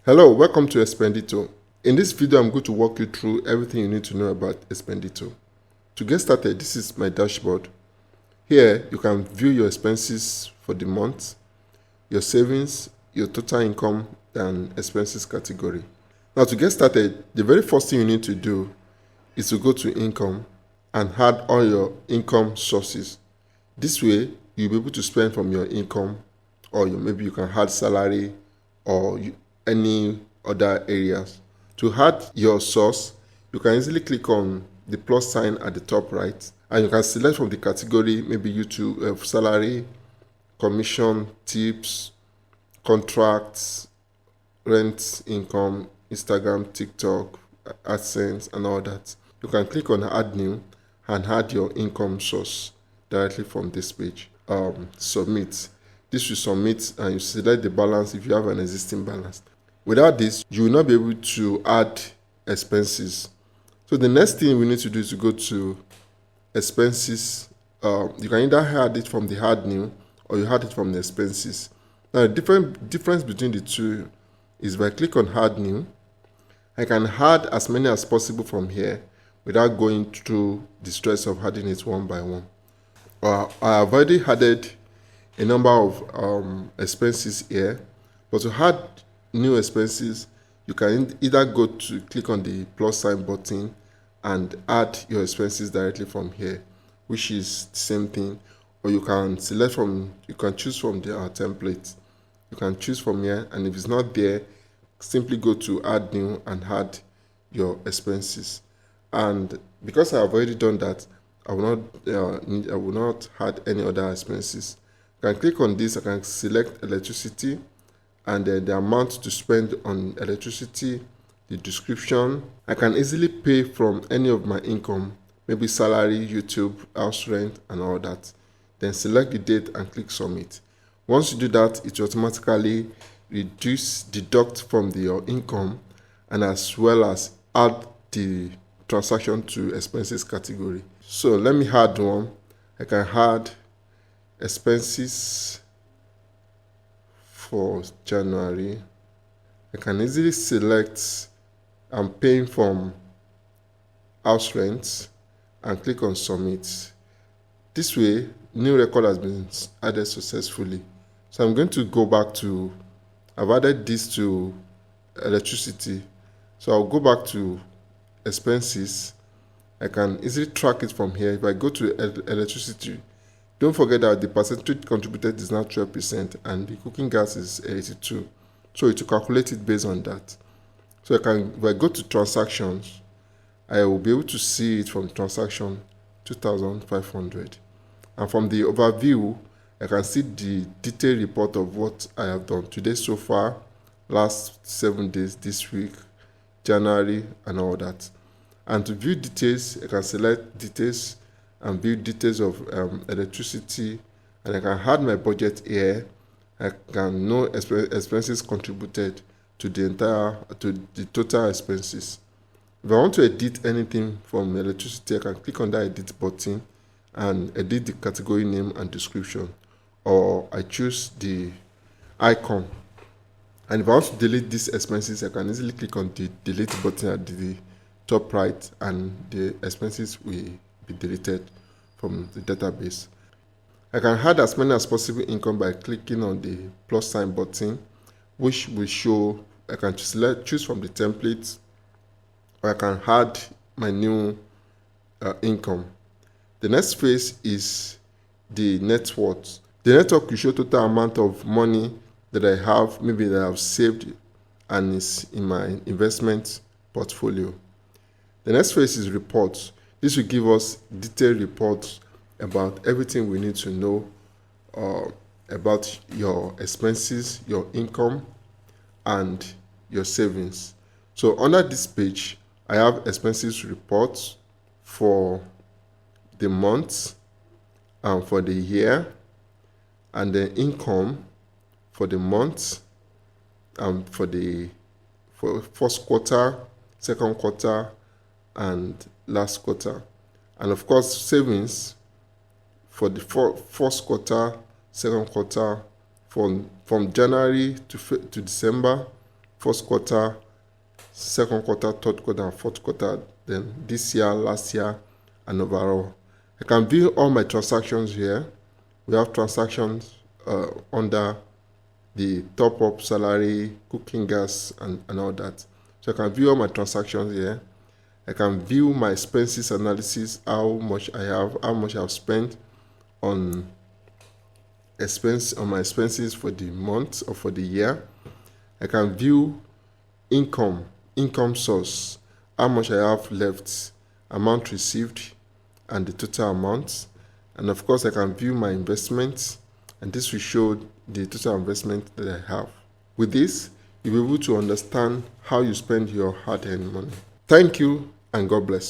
Hello, welcome to Expendito. In this video, I'm going to walk you through everything you need to know about Expendito. To get started, this is my dashboard. Here, you can view your expenses for the month, your savings, your total income, and expenses category. Now, to get started, the very first thing you need to do is to go to income and add all your income sources. This way, you'll be able to spend from your income, or maybe you can add salary or any other areas. To add your source, you can easily click on the plus sign at the top right, and you can select from the category, maybe YouTube, salary, commission, tips, contracts, rent, income, Instagram, TikTok, AdSense, and all that. You can click on add new and add your income source directly from this page. Submit. This will submit and you select the balance if you have an existing balance. Without this, you will not be able to add expenses. So the next thing we need to do is to go to expenses. You can either add it from the add new or you add it from the expenses. Now the difference between the two is by click on add new, I can add as many as possible from here without going through the stress of adding it one by one. I have already added a number of expenses here, but to add new expenses, you can either go to click on the plus sign button and add your expenses directly from here, which is the same thing, or you can select from, you can choose from the template. You can choose from here, and if it's not there, simply go to add new and add your expenses. And because I have already done that, I will not add any other expenses. I can click on this, I can select electricity and the amount to spend on electricity, the description. I can easily pay from any of my income, maybe salary, YouTube, house rent, and all that. Then select the date and click submit. Once you do that, it will automatically deduct from your income, and as well as add the transaction to expenses category. So let me add one. I can add expenses for January. I can easily select I'm paying from house rent and click on submit. This way, new record has been added successfully. So I'm going to go back to, I've added this to electricity. So I'll go back to expenses. I can easily track it from here. If I go to electricity, don't forget that the percentage contributed is now 12% and the cooking gas is 82. So it will calculate it based on that. So if I go to transactions, I will be able to see it from transaction 2,500. And from the overview, I can see the detailed report of what I have done today so far, last 7 days, this week, January, and all that. And to view details, I can select details and view details of electricity, and I can add my budget here. I can know expenses contributed to the total expenses. If I want to edit anything from electricity, I can click on that edit button and edit the category name and description, or I choose the icon. And if I want to delete these expenses, I can easily click on the delete button at the top right, and the expenses will be deleted from the database. I can add as many as possible income by clicking on the plus sign button, which will show, I can choose from the template, or I can add my new income. The next phase is the net worth. The net worth will show total amount of money that I have, maybe that I've saved and is in my investment portfolio. The next phase is reports. This will give us detailed reports about everything we need to know about your expenses, your income, and your savings. So under this page, I have expenses reports for the month and for the year, and the income for the month and for first quarter, second quarter, and last quarter. And of course, savings for the first quarter, second quarter, from January to December, first quarter, second quarter, third quarter, and fourth quarter, then this year, last year, and overall. I can view all my transactions here. We have transactions under the top up, salary, cooking gas, and all that. So I can view all my transactions here. I can view my expenses analysis, how much I've spent on my expenses for the month or for the year. I can view income source, how much I have left, amount received, and the total amount. And of course, I can view my investments, and this will show the total investment that I have. With this, you'll be able to understand how you spend your hard-earned money. Thank you, and God bless.